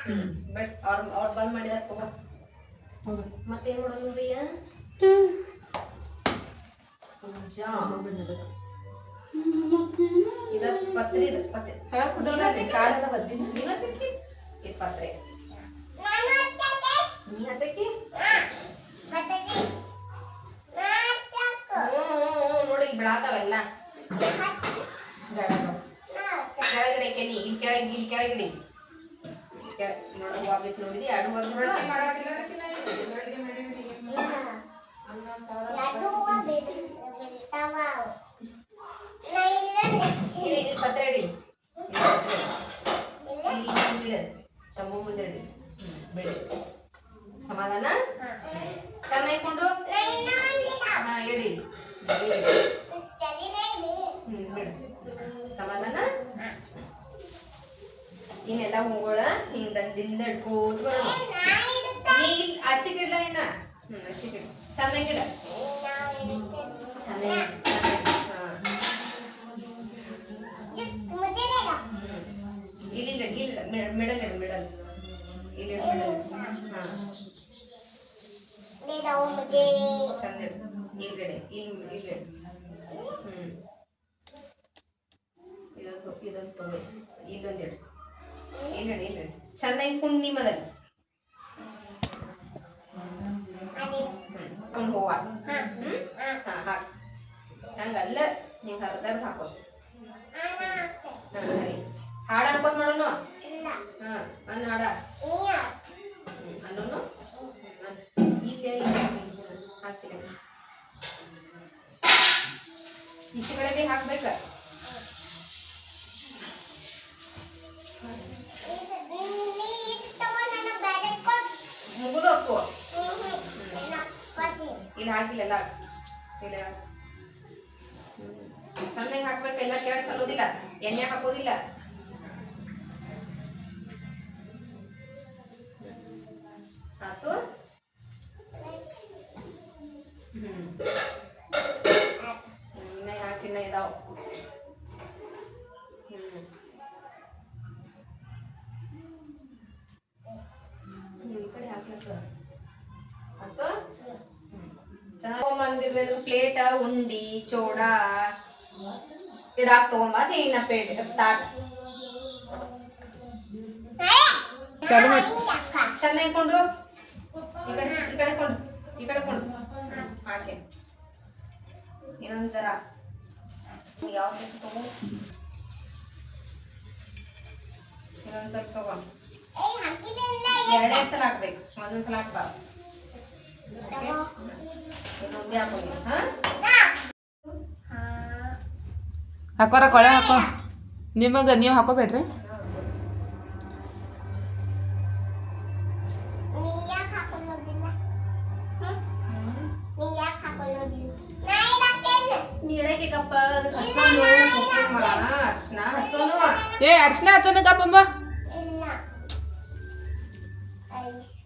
but ಅವ್ರು ಬಂದ್ ಮಾಡಿದಾರ ತಗೋ ಮತ್ತೇನ್ ಮಾಡೋದು ನೋಡ್ರಿಯ ಪೂಜಾ ಇದ ಪತ್ರಿ ಇದು ಪತ್ರೆ ನೀ ಹಸಕಿ ನೋಡಿ ಬಿಡಾತಾವೆಲ್ಲ ಕೆಳಗಡೆ ನೀ ಇಲ್ಲಿ ಕೆಳಗಡೆ ನೋಡೋ ಆಗ್ಬೇಕು ನೋಡಿದಿ ಎರಡು ಪತ್ರೆ ಅಡಿ ಇಲ್ಲಿ ಶಂಭು ಮುಂದೆ ಅಡಿ ಬೆಳಿ ಸಮಾಧಾನ ಚೆನ್ನಾಗಿ ಕೊಂಡು ಹಾ ಹೇಳಿ ಬಿಡು ಸಮಾಧಾನ ಇನ್ನೆಲ್ಲ ಹೂಗಳ ಹಿಂಗ್ ದಂಡಿಂದ ಇಟ್ಕೋತ ಬರೋಣ ನೀ ಆಚೆ ಗಿಡ್ಲ ನೀನ ಆಚೆ ಗಿಡ ಚೆನ್ನಾಗಿ ಗಿಡ ಚೆನ್ನಾಗಿ ಇಲ್ಲಿ ಮಿಡಲ್ ಇಲ್ಲಿ ಚಂದ ಇಲ್ಗಡೆ ಇಲ್ಲಿ ಇದೊಂದು ತಗೋ ಇಲ್ಲೊಂದು ಇಲ್ಲಡಿ ಚೆನ್ನಾಗಿ ಕುಂಡಿ ಮೊದಲು ಹೂವ ಹಾಕ್ ಹಂಗಲ್ಲ ನೀವು ಹರಿದಾರ ಹಾಕೋದು ಹಾಡ ಅನ್ಕೋದ್ ಮಾಡೋನು ಅನ್ನ ಹಾಡ ಅನ್ನೋನು ಈಗ ಹಾಕ್ತೀನಿ ಈಚೆ ಕಡೆ ಭೀ ಹಾಕ್ಬೇಕ ಮುಗುದು ಹಾಕುವ ಇಲ್ಲಿ ಹಾಕಿಲ್ಲ ಇಲ್ಲ ಚೆನ್ನಾಗಿ ಹಾಕ್ಬೇಕು ಎಲ್ಲ ಕೆಳಗೆ ಚಲೋದಿಲ್ಲ ಎಣ್ಣೆ ಹಾಕೋದಿಲ್ಲ ಆತು ಇನ್ನ ಹಾಕಿನ್ನ ಇದಾವ ಈ ಕಡೆ ಹಾಕ್ಲಕ್ಕ ಆತು ತಗೊಂಬಂದಿರ್ಬೇಕು ಪ್ಲೇಟ ಉಂಡಿ ಚೋಡ ಇಡಾಕ್ ತಗೊಂಬ ಇನ್ನ ಪ್ಲೇಟ್ ತಾಟ್ ಚೆನ್ನಾಗಿ ಕೊಂಡು ಈ ಕಡೆ ಕೊಂಡು ಹಾಕಿ ಇನ್ನೊಂದ್ ಜರ ಯಾವ ತಗೋ ಇನ್ನೊಂದ್ ಸ್ವಲ್ಪ ತಗೋ ಎರಡೇ ಸಲ ಹಾಕ್ಬೇಕು ಒಂದೊಂದ್ಸಲ ಹಾಕ್ಬಾರ್ದು ಹಾಕೋರ ಕೊಳೆ ಹಾಕೋ ನಿಮಗೆ ನೀವು ಹಾಕೋಬೇಡ್ರಿ ಏ ಅರ್ಶಿನ ಹಚ್ಚೋನ ಕಪ್ಪಮ್ಮ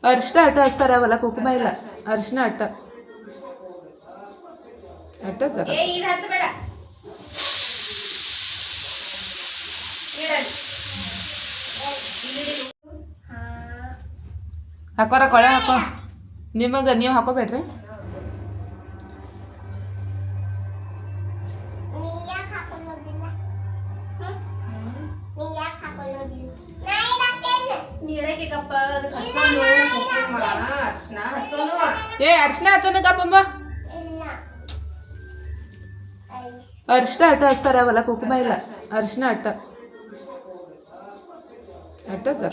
ಅರ್ಶಿನ ಅಟ್ಟ ಹಚ್ತಾರ ಅವಲ್ಲ ಕುಕುಮ ಇಲ್ಲ ಅರ್ಶಿನ ಅಟ್ಟ ಅಟ್ಟ ಜರ ಹಾಕೋರ ಕೊಳೆ ಹಾಕೋ ನಿಮಗೆ ನೀವು ಹಾಕೋಬೇಡ್ರಿ ಏ ಅರ್ಶಿನ ಹಚ್ಚೋನ ಕಪ್ಪಮ್ಮ ಅರ್ಶಿನ ಅಟ್ಟ ಹಚ್ತಾರ ಅವಲ್ಲ ಕುಕುಮ ಇಲ್ಲ ಅರ್ಶಿನ ಅಟ್ಟ ಅಟ್ಟ ಜರ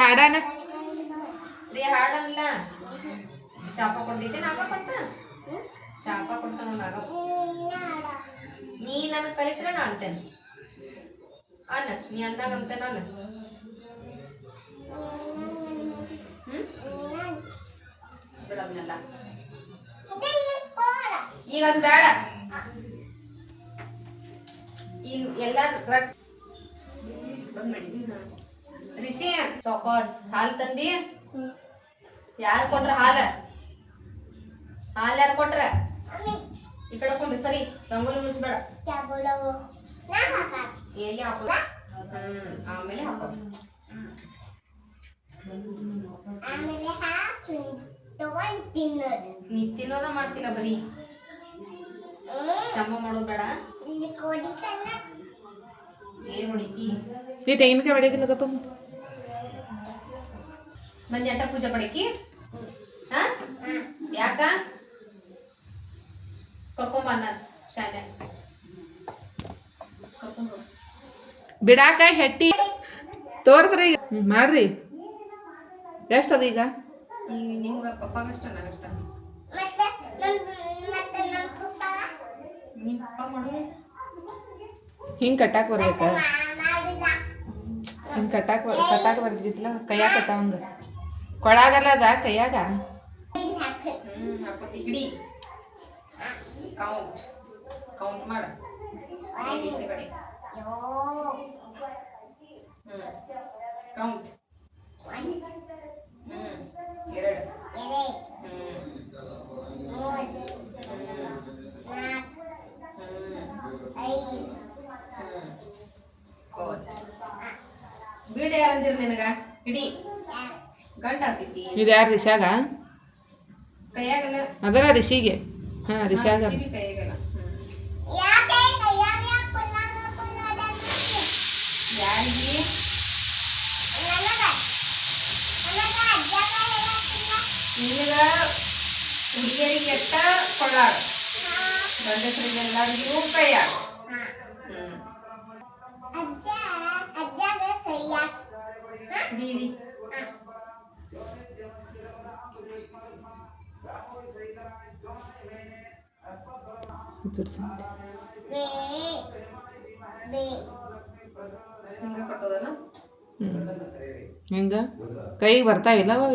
ಹಾಡಾನ ಹಾಡಲ್ಲ ಶಾಪ ಕೊಡ್ತಿದ್ದೆ ನಾಗಪ್ಪಂತ ಶಾಪ ಕೊಡ್ತಾನ ನಾಗಪ್ಪ ನೀ ನನಗೆ ಕಲಿಸ್ರ ನಾ ಅಂತೇನೆ ಅನ್ನ ನೀ ಅಂದಾಗ ಅಂತ ನಾನು ಬಿಡೋದ್ನೆಲ್ಲ ಈಗ ಅದು ಬೇಡ ಈಗ ಎಲ್ಲ ಬಂದ್ ಮಾಡಿ ರಿಷಿ ಚೌಕಾಸ್ ಹಾಲು ತಂದಿ ಯಾರು ಕೊಟ್ರ ಹಾಲು ಯಾರು ಕೊಟ್ರ ಈ ಕಡೆ ಕೊಂಡ್ರಿ ಸರಿ ರಂಗೋಲಿ ಉಳಿಸ್ಬೇಡ ಎಲ್ಲಿ ಹಾಕೋದ ಆಮೇಲೆ ಹಾಕೋದು ನೀ ತಿನ್ನೋದ ಮಾಡ್ತಿಲ್ಲ ಬರೀ ಚಮ್ಮ ಮಾಡೋದು ಬೇಡ ಏನ್ ಹೊಡಿತಿ ಈ ತೆಂಗಿನಕಾಯಿ ಹೊಡಿಯಕಿಲ್ಲಪ್ಪ ಮಂದಿ ಅಟ್ಟ ಪೂಜೆ ಪಡಕಿ ಹಾ ಯಾಕ ಕರ್ಕೊಂಬ ಅನ್ನ ಶಾಲೆ ಕರ್ಕೊಂಬ ಬಿಡಾಕ ಹೆಟ್ಟಿ ತೋರ್ಸ್ರಿ ಮಾಡ್ರಿ ಎಷ್ಟದ ಈಗ ಈಗ ನಿಮ್ಗ ಪಪ್ಪಾಗಷ್ಟ ನನಗಷ್ಟ ನಿಮ್ ಪಪ್ಪ ಮಾಡು ಹಿಂಗ್ ಕಟ್ಟಾಕ್ ಬರ್ಬೇಕ ಹಿಂಗ್ ಕಟ್ಟಾಕ ಬರ್ತಿದ್ದಿಲ್ಲ ಕೈಯಾಗ ಕಟ್ಟಾವಂಗ ಕೊಳಾಗಲ್ಲ ಅದ ಕೈಯಾಗ ಹಾಕೋತಿ ಹಿಡಿ ಕೌಂಟ್ ಕೌಂಟ್ ಮಾಡ ಈಚೆ ಕಡೆ ಕೌಂಟ್ 2 ಬೀಡ ಯಾರಂದಿರ ನಿನಗ ಹಿಡಿ ಗಂಡ ಆಗ್ತೈತಿ ಇದು ಯಾರು ರಿಷಾಗ ಕೈಯಾಗಲ್ಲ ಅದರ ರಿಷಿಗೆ ಹಾ ರಿಷಾಗ ಕೈಯಾಗಲ್ಲ ಯಾರಿಗೆ ನಿನಗ ಹುಡುಗಿಯರಿಗೆ ಕೆಟ್ಟ ಕೊಳ್ಳಾಡ ಗಂಡಸರಿಗೆ ಎಲ್ಲರಿಗೂ ಕೈಯಾಗ ಹಿಡಿ ಹಿಡಿ ಹಿಂಗ ಕಟ್ಟೋದಲ್ಲ ಹೆಂಗ ಕೈಗೆ ಬರ್ತಾವಿಲ್ಲ ಅವ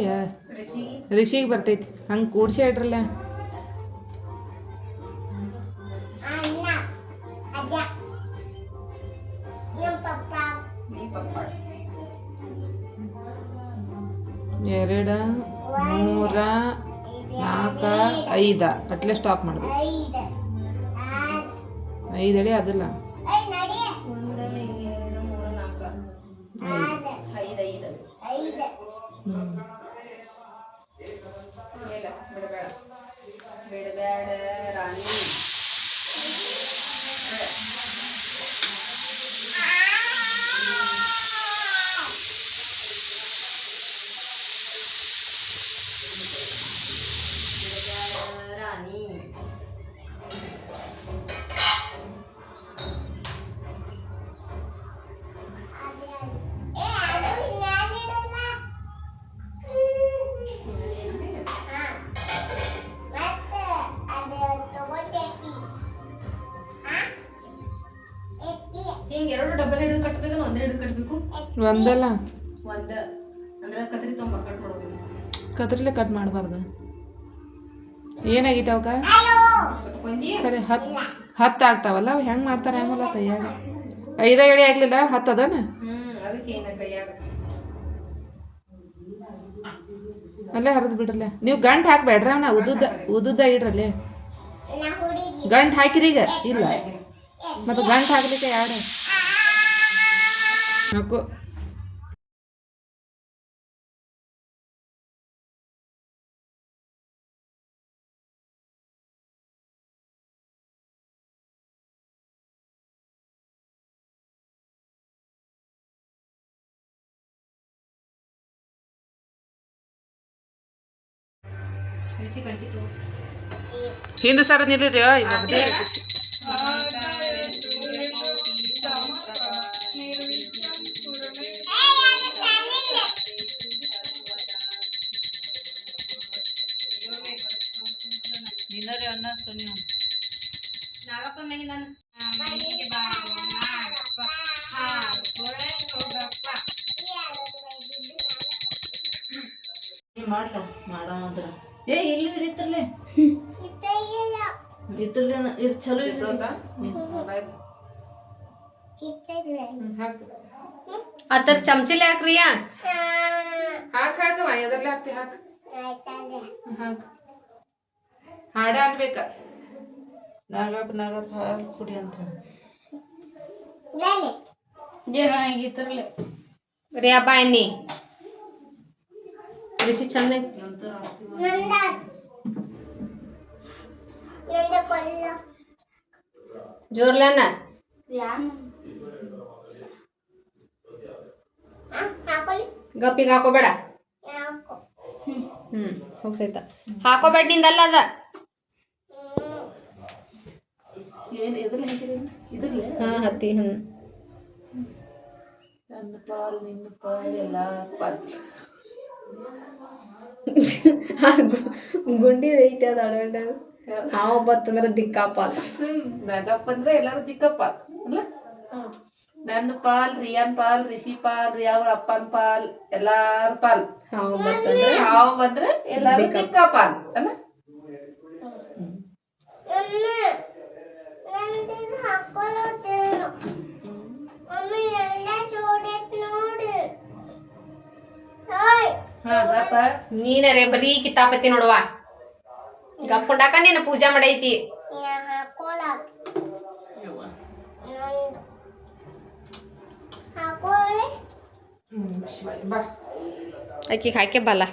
ರಿಷಿಗೆ ರಿಷಿಗೆ ಬರ್ತೈತಿ ಹಂಗೆ ಕೂಡ್ಸಿ ಇಡ್ರಲ್ಲ ನೀ ಪಪ್ಪ 2 3 4 5 ಅಟ್ಲೆ ಸ್ಟಾಪ್ ಮಾಡ್ಬೇಕು 5 ಅಡಿ ಅದಲ್ಲ 1 2 3 4 5 ಇಲ್ಲ ಬಿಡಬೇಡ ಬಿಡಬೇಡ ರಾಣಿ ರಾಣಿ ಹಿಂಗ 2 ಡಬಲ್ ಹಿಡಿದು ಕಟ್ಟಬೇಕು ಒಂದೇ ಹಿಡಿದು ಕಟ್ಟಬೇಕು ಒಂದಲ್ಲ ಒಂದ ಅಂದ್ರೆ ಕತ್ರಿ ತೊಗೊಂಬ ಕಟ್ ಮಾಡೋದು ಕತ್ರಿಲೆ ಕಟ್ ಮಾಡಬಾರ್ದು ಏನಾಗೈತೆ ಅವಕ್ಕ ಸುಟ್ಕೊಂಡಿ ಖರೆ 10 ಆಗ್ತಾವಲ್ಲ ಅವು ಹೆಂಗೆ ಮಾಡ್ತಾರೆ ಆಮೇಲೆ ಕೈಯಾಗ 5 ಎಡಿ ಆಗ್ಲಿಲ್ಲ 10 ಅದನ ಅದಕ್ಕೆ ಏನ ಕೈಯಾಗ ಅಲ್ಲೇ ಹರಿದು ಬಿಡ್ರಲ್ಲ ನೀವು ಗಂಟು ಹಾಕ್ಬೇಡ್ರಿ ಅವನ ಉದ್ದುದ್ದ ಇಡ್ರಲ್ಲೇ ಗಂಟು ಹಾಕಿರಿ ಈಗ ಇಲ್ಲ ಮತ್ತು ಗಂಟು ಹಾಕ್ಲಿಕ್ಕೆ ಯಾರು ಹಾಕು ಬಿಸಿ ಕಟ್ತಿತ್ತು ಹಿಂದೆ ಸರ್ ನಿಲ್ಲಿರಿ ನಾಗಪ್ಪ ಮ್ಯಾಗಿಂದ ಮಾಡ್ಲ ಮಾಡಂದ್ರ ಏ ಇಲ್ಲಿ ಹಿಡಿತರ್ಲೆ ಇದ್ರಲ್ಲ ಇದು ಚಲೋ ಹಾಕು ಅದರ ಚಮಚಲಿ ಹಾಕ್ರಿಯ ಹಾಕ್ ಹಾಕವ ಎದರ್ಲೆ ಹಾಕ್ತಿ ಹಾಕ್ ಹಾಕ್ ಹಾಡ ಅನ್ಬೇಕ ನಾಗಪ್ಪ ನಾಗಪ್ಪ ಹಾಲು ಕುಡಿ ಅಂತ ರಿಯಾ ಬಾ ಎನ್ನಿ ರಿಷಿ ಚಂದ ಜೋರ್ಲನ ಗಪ್ಪಿಗೆ ಹಾಕೋಬೇಡ ಹೋಗ್ಸೈತ ಹಾಕೋಬೇಡ ನಿಂದಲ್ಲ ಅದ ಏನು ಎದ್ರಲ್ಲಿ ಹಾಕಿರಿ ಇದ್ರಲ್ಲೇ ಹಾ ಹತ್ತಿ ನನ್ನ ಪಾಲ್ ನಿನ್ನ ಪಾಲ್ ಎಲ್ಲ ಪಾಲ್ ಗುಂಡಿ ಐತಿ ಅದ ಅಡ ಹಾವು ಬತ್ತಂದ್ರ ದಿಕ್ಕಾಪಾಲ್ ನಾಗಪ್ಪ ಅಂದ್ರೆ ಎಲ್ಲಾರು ದಿಕ್ಕಪ್ಪ ಅಲ್ಲ ನನ್ನ ಪಾಲ್ ರಿಯಾನ್ ಪಾಲ್ ರಿಷಿ ಪಾಲ್ ರಿಯಾವ್ರ ಅಪ್ಪನ ಪಾಲ್ ಎಲ್ಲಾರ ಪಾಲ್ ಹಾವು ಬತ್ತಂದ್ರ ಹಾವು ಬಂದ್ರೆ ಎಲ್ಲಾರು ದಿಕ್ಕ ಪಾಲ್ ಅಲ್ಲ ನೀನರೇ ಬರೀ ಕಿತಾಪತಿ ನೋಡುವ ಗಪ್ಪುಂಡಾಕ ನೀನು ಪೂಜಾ ಮಾಡೈತಿ ಬಾ ಆಕಿಗೆ ಹಾಕಿ ಬಲ್ಲ